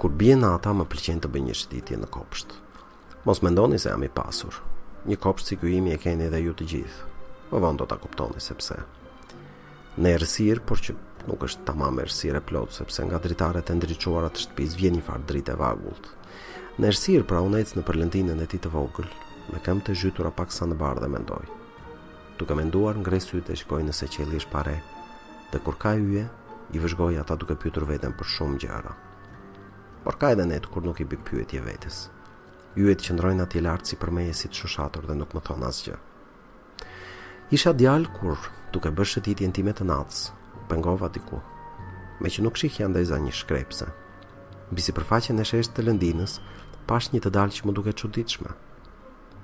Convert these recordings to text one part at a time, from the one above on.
Kur bie nata më pëlqen të bëj një shëtitje në kopsht. Mos mendoni se jam i pasur. Një kopsht si ky imi e keni dhe ju të gjithë. Më vonë do ta kuptoni sepse. Në errësirë, por që nuk është tamam errësirë e plot, sepse nga dritaret e ndriçuara të shtëpisë vjen një farë dritë e vagullt. Në errësirë pra unë ec në përlëndinën e tij të vogël, me këmbë të zhytura paksa në barë dhe mendoj. Duke menduar, ngres sytë e shikoj nëse qielli është pare, dhe kur ka yje, i vëzhgoj ata duke pyetur veten për shumë gjëra. Por ka edhe net kur nuk i bëj pyetje vetes. Yjet qëndrojnë atje lart si për meje si të shushatur dhe nuk më thon asgjë. Isha djalë kur, duke bërë shëtitjen time të natës, pengova diku, me që nuk shihja ndajza një shkrepse. Mbi sipërfaqen e sheshtë të lëndinës, pash një të dalë që më duket çuditshme.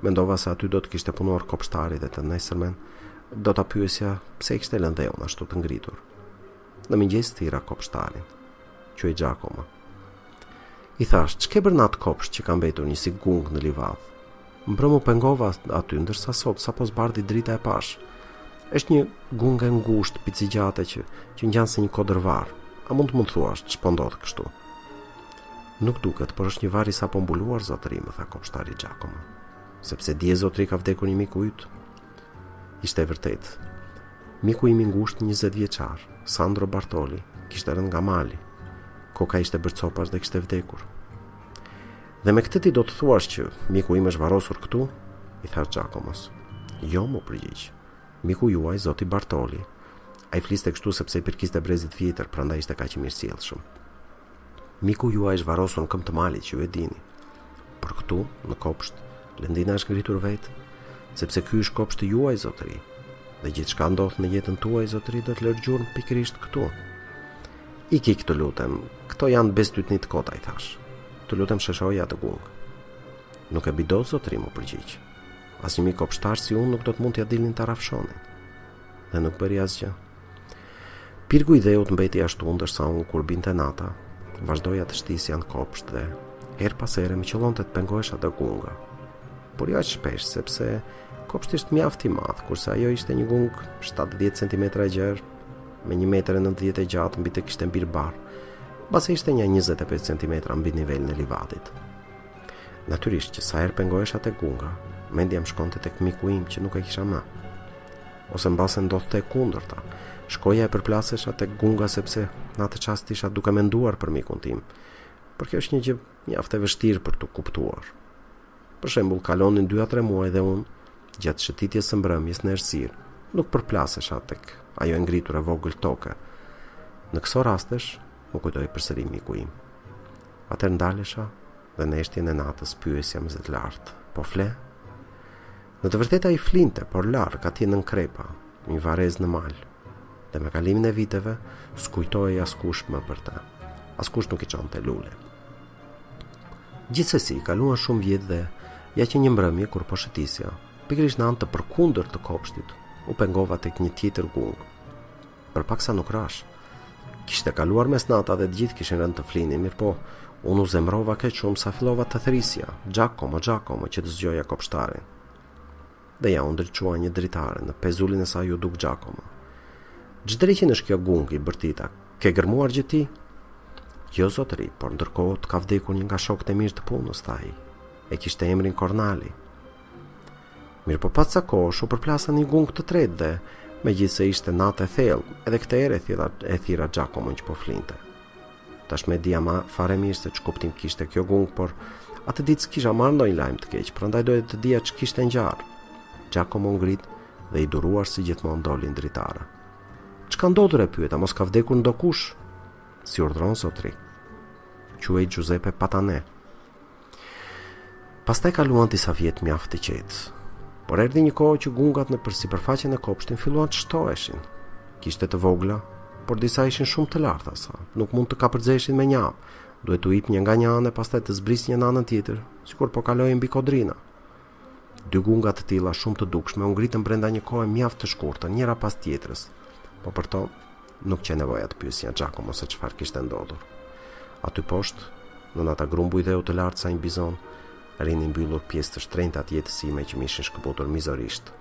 Mendova se aty do të kishte punuar kopshtari dhe të nesërmen do ta pyesja pse i kishte lënë dheun ashtu të ngritur. Në mëngjes thira kopshtarin, quaj Giacomo. I thash, ç'ke bërë natë kopsht që ka mbetur një si gung në livadh? Mbrëmë u pengova aty, ndërsa sot sapo zbardhi drita e pash. Është një gung e ngushtë, picigjate që ngjan se një kodërvar. A mund të më thuash ç'po ndodh kështu? Nuk duket, por është një var i sapo mbuluar, zotëri, më tha kopshtari Giacomo. Sepse dje zotëri ka vdekur një miku yt. Ishte e vërtet. Miku im i ngushtë 20 vjeçar, Sandro Bartoli, kishte rënë nga mali. Koka ishte bërë copash dhe kishte vdekur. Dhe me këtë ti do të thuash që miku im është varrosur këtu? I tha Giacomos. Jo, më përgjigj. Miku juaj, zoti Bartoli. Ai fliste kështu sepse i përkiste brezit vjetër, prandaj ishte kaq i mirësjellshëm. Miku juaj është varrosur në këmbë të malit, që ju e dini. Por këtu, në kopsht, lëndina është ngritur vetë, sepse ky është kopshti juaj, zotëri. Dhe gjithçka ndodh në jetën tuaj, zotëri, do të lërë gjurmë pikërisht këtu. Iki këtë lutem, këto janë bestytnit kota, i thash. Të lutem sheshoja atë gung. Nuk e bido, zotëri, më përgjigj. Asnjë mik kopshtar si unë nuk do të mund t'ja dilnin ta rafshonin. Dhe nuk bëri asgjë. Pirgu i dheut mbeti ashtu ndërsa unë kur binte nata, vazhdoja të shtisja në kopsht dhe her pas here më qëllonte të pengohesha atë gunga. Por jo aq shpesh, sepse kopshti është mjaft i madh, kurse ajo ishte një gung 70 cm e gjerë, me 1,90 m e gjatë mbi të kishte mbir bar, mbase ishte një 25 cm mbi nivelin e livadit. Natyrisht që sa herë pengohesha te gunga, mendja më shkonte tek miku im që nuk e kisha më. Ose mbase ndodhte e kundërta, shkoja e përplasesha tek gunga sepse në atë çast isha duke menduar për mikun tim. Por kjo është një gjë mjaft e vështirë për të kuptuar. Për shembull, kalonin 2-3 muaj dhe unë, gjatë shëtitjes së mbrëmjes në errësirë, nuk përplasesha tek ajo e ngritur e vogël toke. Në këso rastesh, më kujtoi përsëri miku im. Atëherë ndalesha dhe në eshtjen e natës pyesja me zë të lartë. Po fle? Në të vërtetë ai flinte, por larg atje nën krepa, një varrez në mal. Dhe me kalimin e viteve, s'kujtohej askush më për të. Askush nuk i çonte lule. Gjithsesi, kaluan shumë vjet dhe ja që një mbrëmje kur po shëtisja, pikërisht në anë të përkundër të kopshtit, u pengova tek një tjetër gung. Përpaksa nuk rash. Kishte kaluar mesnata dhe të gjithë kishin rënë të flinin, mirë po, unë u zemrova kaq shumë sa fillova të thrisja, Giacomo që të zgjoja kopshtarin. Dhe ja u ndriçua një dritare në pezullin e saj u duk Giacomo. Ç'dreqin është kjo gung i bërtita? Ke gërmuar gjë ti? Jo, zotëri, por ndërkohë të ka vdekur një nga shokët e mirë të punës, tha ai. E kishte emrin Kornali. Mirë po pas sa kohësh u përplasa një gung të tretë dhe megjithse ishte natë e thellë, edhe këtë herë e thira Giacomo që po flinte. Tashmë dia ma fare mirë se ç'kuptim kishte kjo gung, por atë ditë s'kisha marrë ndonjë lajm të keq, prandaj doja të dija ç'kishte ngjarë. Giacomo ngrit dhe i duruar si gjithmonë doli dritare. Ç'ka ndodhur, e pyeta, mos ka vdekur ndokush? Si urdhron, zotri. Quhej Giuseppe Patane. Pastaj kaluan disa vjet mjaft të qetë. Por erdhi një kohë që gungat në sipërfaqen e kopshtin filluan të shtoheshin. Kishte të vogla, por disa ishin shumë të larta sa, nuk mund të kapërceshin me njap. Duhet u hip një nga një anë e pastaj të zbrisë një në anën tjetër, sikur po kalojnë mbi kodrina. 2 gunga të tilla shumë të dukshme u ngritën brenda një kohe mjaft të shkurtër, njëra pas tjetrës. Po për to nuk që nevoja të pyesja Giacomo se çfarë kishte ndodhur. Aty poshtë, në ata grumbuj dhe u të lartë sa një bizon, rinin mbyllur pjesë të shtrenjta të jetësime që më ishin shkëputur mizorisht.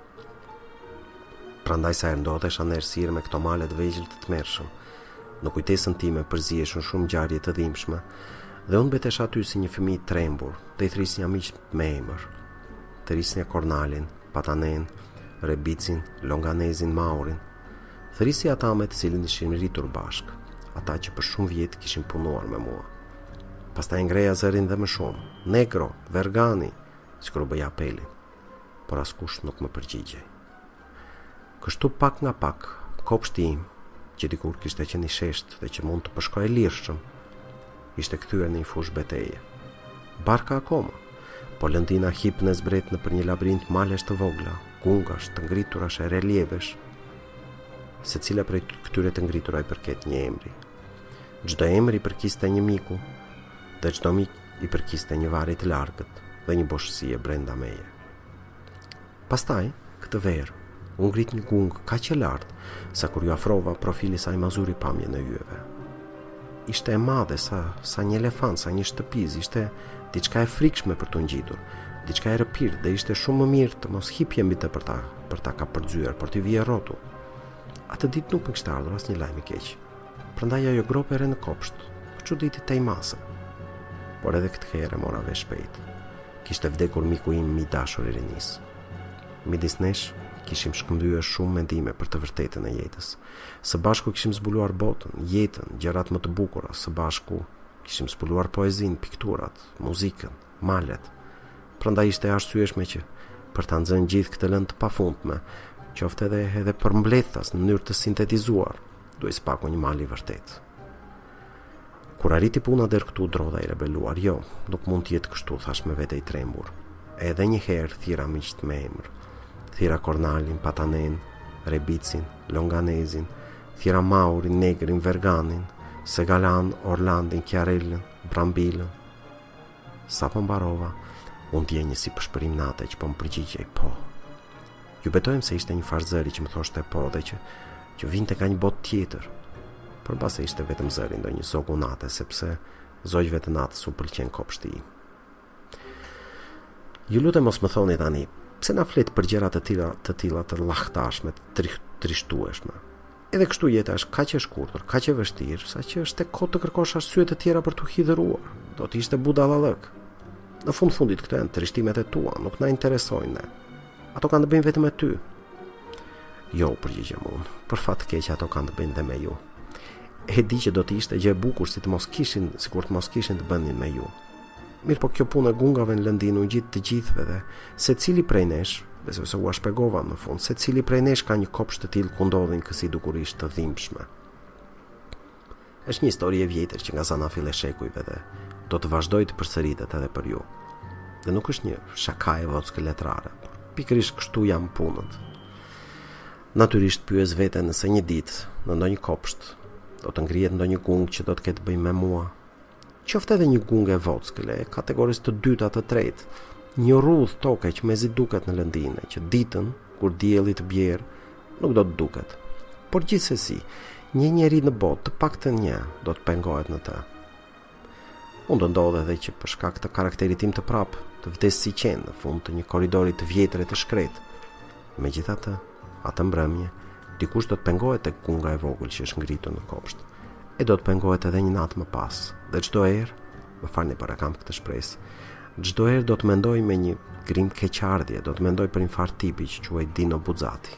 Prandaj sa herë ndodhesha në errësirë me këto male të vegjël të tmerrshëm, në kujtesën time përzihen shumë ngjarje të dhimbshme Dhe unë betesh aty si një fëmijë trembur, të i thrisnja miqt me emër, të risnja Kornalin, Patanen, Rebicin, Longanezin, Maurin, thërisi ata me të cilin ishim rritur bashk, ata që për shumë vjet kishin punuar me mua. Pastaj ngreja zërin dhe më shumë, Negro, Vergani, sikur u bëja apelin, por askush nuk më përgjigjej. Kështu pak nga pak, kopshti im, që dikur kishte qenë i shesht dhe që mund të përshkojë lirshëm, ishte kthyer në një fushë beteje. Barka akoma, po lëndina hip në zbret në për një labirint malesh të vogla, gungash, të ngriturash e relievesh, se cila prej këtyre të ngritura i përket një emri. Çdo emër i përkiste një miku, dhe çdo mik i përkiste një varri të largët dhe një boshësie brenda meje. Pastaj, këtë verë, u ngrit një gung kaq e lartë, sa kur ju afrova profili saj mazuri pamjen e yjeve. Ishte e madhe sa një elefant, sa një shtëpiz, ishte diçka e frikshme për t'u ngjitur, diçka e rëpirë dhe ishte shumë më mirë të mos hipje mbi të për ta kapërdzyer, por t'i vije rrotu. Atë ditë nuk më kishte ardhur asnjë lajm i keq. Prandaj ajo grope re në kopsht, çuditi tej mase. Por edhe këtë herë mora vesh shpejt. Kishte vdekur miku im mi dashur i rinis. Midis nesh kishim shkëmbyer shumë mendime për të vërtetën e jetës. Së bashku kishim zbuluar botën, jetën, gjërat më të bukura, së bashku kishim zbuluar poezinë, pikturat, muzikën, malet. Prandaj ishte arsyeshme që për ta nxënë gjithë këtë lëndë të pafundme, qoftë edhe për mbledhas në mënyrë të sintetizuar, duhej spaku një mal i vërtet. Kur arriti puna der këtu drodha i rebeluar, jo, nuk mund të jetë kështu, thash me vete i trembur. Edhe një herë thira miqt me emër. Thira Kornalin, Patanen, Rebicin, Longanezin, thira Maurin, Negrin, Verganin, Segalan, Orlandin, Chiarellin, Brambilën. Sa po mbarova, unë dje një si përshpërim nate që po më përgjigjej po. Ju betojmë se ishte një farzëri që më thoshte po dhe që vinte ka një botë tjetër. Por base ishte vetëm zëri ndonjë zogu nate, sepse zogjve të natës u pëlqen kopshti im. Ju lutem mos më thoni tani, pse na flet për gjëra të tilla të llahtarshme, të trishtueshme. Edhe kështu jeta është kaq e shkurtër, kaq e vështirë, saqë është e kohë të kërkosh arsye të tjera për t'u hidhëruar. Do të ishte budallallëk. Në fundit këto janë trishtimet e tua, nuk na interesojnë ne. Ato kanë të bëjnë vetëm me ty. Jo, përgjigjem unë, për fat keq ato kanë të bëjnë dhe me ju. E di që do të ishte gjë e bukur sikur të mos kishin të bënin me ju. Mirë, po kjo punë e gungave në lëndinë u ngjit të gjithëve dhe secili prej nesh, besoj se u shpjegova në fund, secili prej nesh ka një kopsht të tillë ku ndodhin kësi dukurisht të dhimbshme. Është një histori e vjetër që nga zanafi e shekujve dhe do të vazhdoj të përsëritet edhe për ju. Dhe nuk është një shaka e vockë letrare, por pikërisht kështu jam punët. Natyrisht pyes veten nëse një ditë në ndonjë kopsht do të ngrihet ndonjë gung që do të ketë bëjë me mua. Qoftë edhe një gung e vockële, e kategorisë të dytë atë të tretë, një rrudh toke që mezi duket në lëndine, që ditën, kur dielli të bjerë, nuk do të duket. Por gjithsesi, një njeri në botë, të paktën një, do të pengohet në të. Mund të ndodhe edhe që për shkak të karakterit tim të prapë, të vdes si qenë në fund të një korridori të vjetër e të shkret. Megjithatë, atë mbrëmje, dikush do të pengohet tek gunga e vogël që është ngritur në kopsht. E do të pengohet edhe një natë më pas. Dhe çdo herë, më falni por e kam këtë shpresë, çdo herë do të mendoj me një grim keqardhje, do të mendoj për një fart tipi që quhej Dino Buzzati.